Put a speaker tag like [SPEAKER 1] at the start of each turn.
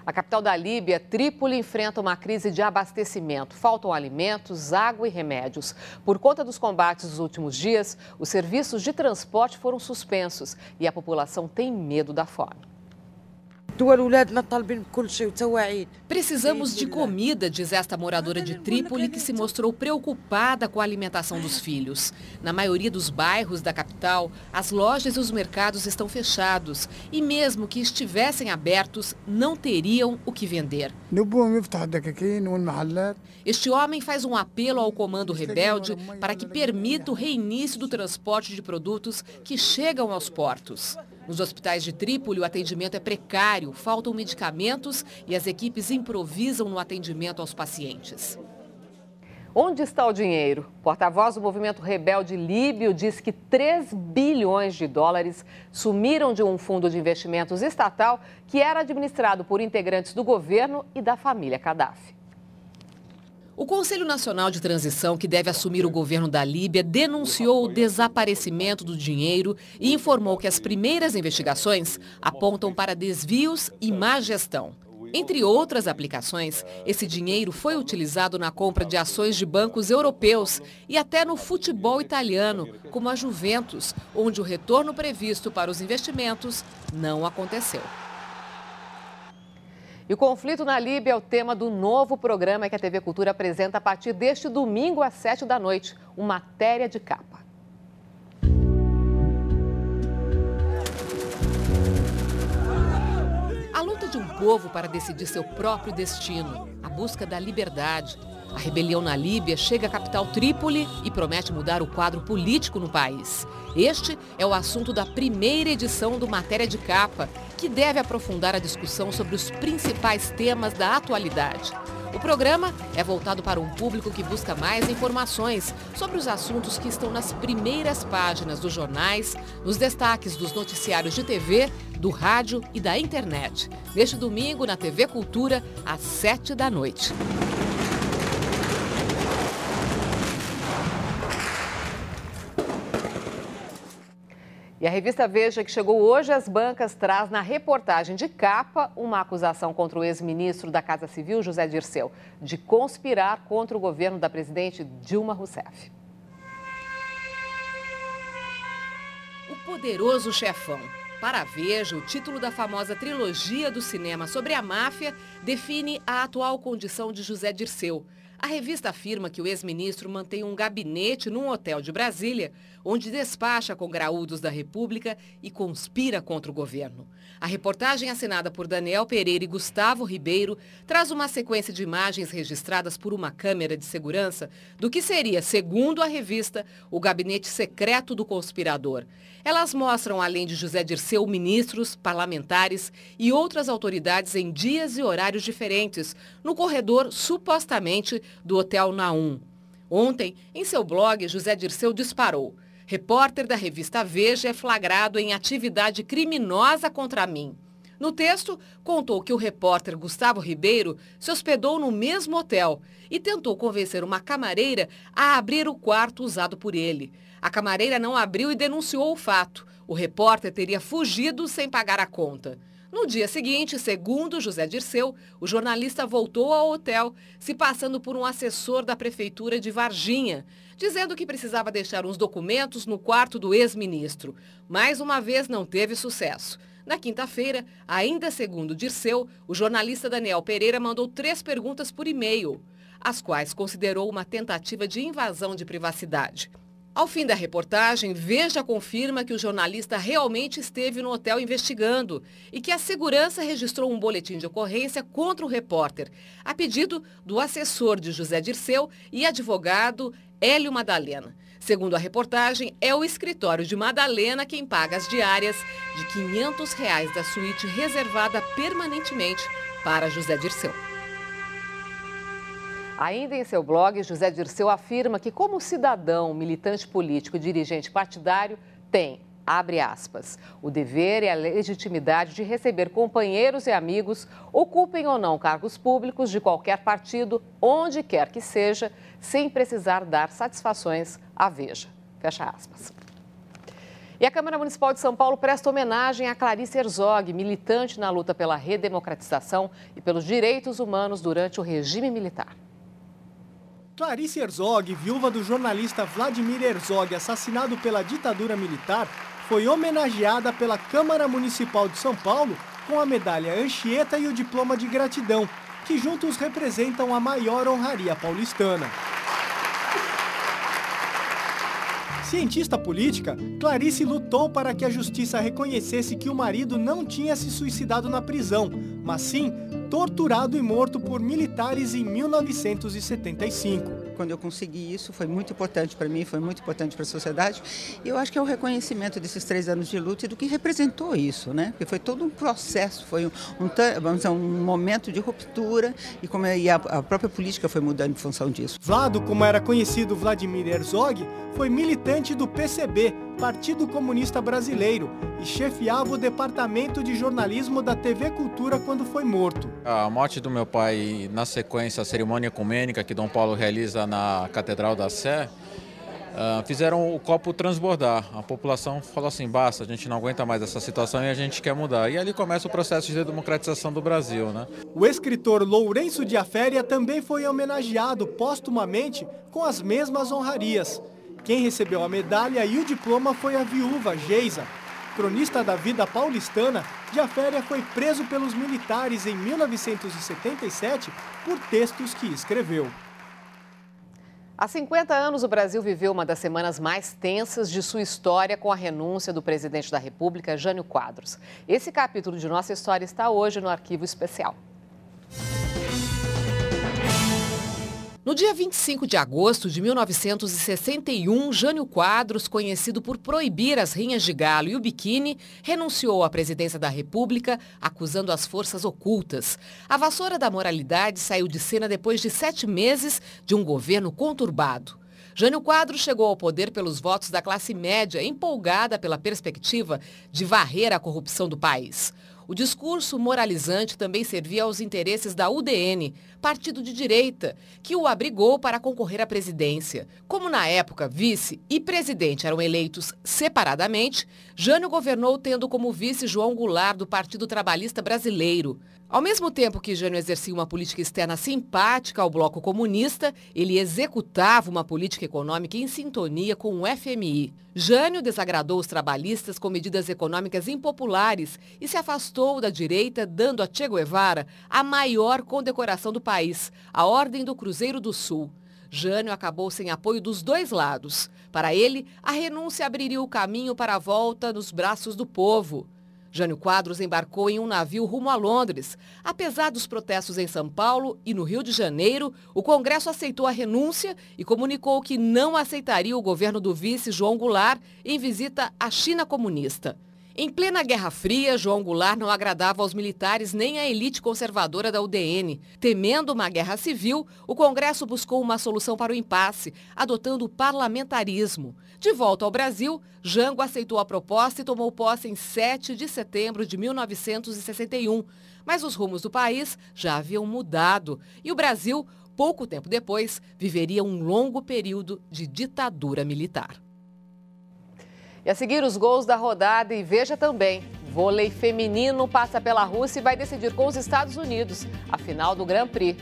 [SPEAKER 1] A capital da Líbia, Trípoli, enfrenta uma crise de abastecimento. Faltam alimentos, água e remédios. Por conta dos combates dos últimos dias, os serviços de transporte foram suspensos e a população tem medo da fome.
[SPEAKER 2] Precisamos de comida, diz esta moradora de Trípoli, que se mostrou preocupada com a alimentação dos filhos. Na maioria dos bairros da capital, as lojas e os mercados estão fechados. E mesmo que estivessem abertos, não teriam o que vender. Este homem faz um apelo ao comando rebelde para que permita o reinício do transporte de produtos que chegam aos portos. Nos hospitais de Trípoli, o atendimento é precário, faltam medicamentos e as equipes improvisam no atendimento aos pacientes.
[SPEAKER 1] Onde está o dinheiro? O porta-voz do movimento rebelde líbio diz que 3 bilhões de dólares sumiram de um fundo de investimentos estatal que era administrado por integrantes do governo e da família Gaddafi.
[SPEAKER 2] O Conselho Nacional de Transição, que deve assumir o governo da Líbia, denunciou o desaparecimento do dinheiro e informou que as primeiras investigações apontam para desvios e má gestão. Entre outras aplicações, esse dinheiro foi utilizado na compra de ações de bancos europeus e até no futebol italiano, como a Juventus, onde o retorno previsto para os investimentos não aconteceu.
[SPEAKER 1] E o conflito na Líbia é o tema do novo programa que a TV Cultura apresenta a partir deste domingo às 7 da noite, uma matéria de capa.
[SPEAKER 2] A luta de um povo para decidir seu próprio destino, a busca da liberdade. A rebelião na Líbia chega à capital Trípoli e promete mudar o quadro político no país. Este é o assunto da primeira edição do Matéria de Capa, que deve aprofundar a discussão sobre os principais temas da atualidade. O programa é voltado para um público que busca mais informações sobre os assuntos que estão nas primeiras páginas dos jornais, nos destaques dos noticiários de TV, do rádio e da internet. Neste domingo, na TV Cultura, às 7 da noite.
[SPEAKER 1] E a revista Veja, que chegou hoje às bancas, traz na reportagem de capa uma acusação contra o ex-ministro da Casa Civil, José Dirceu, de conspirar contra o governo da presidente Dilma Rousseff.
[SPEAKER 2] O Poderoso Chefão. Para a Veja, o título da famosa trilogia do cinema sobre a máfia define a atual condição de José Dirceu. A revista afirma que o ex-ministro mantém um gabinete num hotel de Brasília, onde despacha com graúdos da República e conspira contra o governo. A reportagem assinada por Daniel Pereira e Gustavo Ribeiro traz uma sequência de imagens registradas por uma câmera de segurança do que seria, segundo a revista, o gabinete secreto do conspirador. Elas mostram, além de José Dirceu, ministros, parlamentares e outras autoridades em dias e horários diferentes, no corredor, supostamente, do Hotel Naum. Ontem, em seu blog, José Dirceu disparou: repórter da revista Veja é flagrado em atividade criminosa contra mim. No texto, contou que o repórter Gustavo Ribeiro se hospedou no mesmo hotel e tentou convencer uma camareira a abrir o quarto usado por ele. A camareira não abriu e denunciou o fato. O repórter teria fugido sem pagar a conta. No dia seguinte, segundo José Dirceu, o jornalista voltou ao hotel, se passando por um assessor da prefeitura de Varginha, dizendo que precisava deixar uns documentos no quarto do ex-ministro. Mais uma vez, não teve sucesso. Na quinta-feira, ainda segundo Dirceu, o jornalista Daniel Pereira mandou 3 perguntas por e-mail, as quais considerou uma tentativa de invasão de privacidade. Ao fim da reportagem, Veja confirma que o jornalista realmente esteve no hotel investigando e que a segurança registrou um boletim de ocorrência contra o repórter, a pedido do assessor de José Dirceu e advogado Hélio Madalena. Segundo a reportagem, é o escritório de Madalena quem paga as diárias de R$ 500 da suíte reservada permanentemente para José Dirceu.
[SPEAKER 1] Ainda em seu blog, José Dirceu afirma que, como cidadão, militante político e dirigente partidário, tem, abre aspas, o dever e a legitimidade de receber companheiros e amigos, ocupem ou não cargos públicos de qualquer partido, onde quer que seja, sem precisar dar satisfações à Veja. Fecha aspas. E a Câmara Municipal de São Paulo presta homenagem a Clarice Herzog, militante na luta pela redemocratização e pelos direitos humanos durante o regime militar.
[SPEAKER 3] Clarice Herzog, viúva do jornalista Vladimir Herzog, assassinado pela ditadura militar, foi homenageada pela Câmara Municipal de São Paulo com a medalha Anchieta e o diploma de gratidão, que juntos representam a maior honraria paulistana. Cientista política, Clarice lutou para que a justiça reconhecesse que o marido não tinha se suicidado na prisão, mas sim torturado e morto por militares em 1975.
[SPEAKER 4] Quando eu consegui isso, foi muito importante para mim, foi muito importante para a sociedade. E eu acho que é o reconhecimento desses 3 anos de luta e do que representou isso, né? Porque foi todo um processo, foi um momento de ruptura e a própria política foi mudando em função disso.
[SPEAKER 3] Vlado, como era conhecido Vladimir Herzog, foi militante do PCB, Partido Comunista Brasileiro, e chefiava o departamento de jornalismo da TV Cultura quando foi morto.
[SPEAKER 5] A morte do meu pai, na sequência, a cerimônia ecumênica que Dom Paulo realiza na Catedral da Sé, fizeram o copo transbordar. A população falou assim, basta, a gente não aguenta mais essa situação e a gente quer mudar. E ali começa o processo de democratização do Brasil, né?
[SPEAKER 3] O escritor Lourenço de Aféria também foi homenageado póstumamente com as mesmas honrarias. Quem recebeu a medalha e o diploma foi a viúva Geisa. Cronista da vida paulistana, de Aféria foi preso pelos militares em 1977 por textos que escreveu.
[SPEAKER 1] Há 50 anos, o Brasil viveu uma das semanas mais tensas de sua história com a renúncia do presidente da República, Jânio Quadros. Esse capítulo de nossa história está hoje no Arquivo Especial.
[SPEAKER 2] No dia 25 de agosto de 1961, Jânio Quadros, conhecido por proibir as rinhas de galo e o biquíni, renunciou à presidência da República, acusando as forças ocultas. A vassoura da moralidade saiu de cena depois de 7 meses de um governo conturbado. Jânio Quadros chegou ao poder pelos votos da classe média, empolgada pela perspectiva de varrer a corrupção do país. O discurso moralizante também servia aos interesses da UDN, partido de direita, que o abrigou para concorrer à presidência. Como na época vice e presidente eram eleitos separadamente, Jânio governou tendo como vice João Goulart, do Partido Trabalhista Brasileiro. Ao mesmo tempo que Jânio exercia uma política externa simpática ao bloco comunista, ele executava uma política econômica em sintonia com o FMI. Jânio desagradou os trabalhistas com medidas econômicas impopulares e se afastou da direita, dando a Che Guevara a maior condecoração do país, a Ordem do Cruzeiro do Sul. Jânio acabou sem apoio dos dois lados. Para ele, a renúncia abriria o caminho para a volta nos braços do povo. Jânio Quadros embarcou em um navio rumo a Londres. Apesar dos protestos em São Paulo e no Rio de Janeiro, o Congresso aceitou a renúncia e comunicou que não aceitaria o governo do vice João Goulart em visita à China comunista. Em plena Guerra Fria, João Goulart não agradava aos militares nem à elite conservadora da UDN. Temendo uma guerra civil, o Congresso buscou uma solução para o impasse, adotando o parlamentarismo. De volta ao Brasil, Jango aceitou a proposta e tomou posse em 7 de setembro de 1961. Mas os rumos do país já haviam mudado e o Brasil, pouco tempo depois, viveria um longo período de ditadura militar.
[SPEAKER 1] E a seguir, os gols da rodada e veja também, vôlei feminino passa pela Rússia e vai decidir com os Estados Unidos a final do Grand Prix.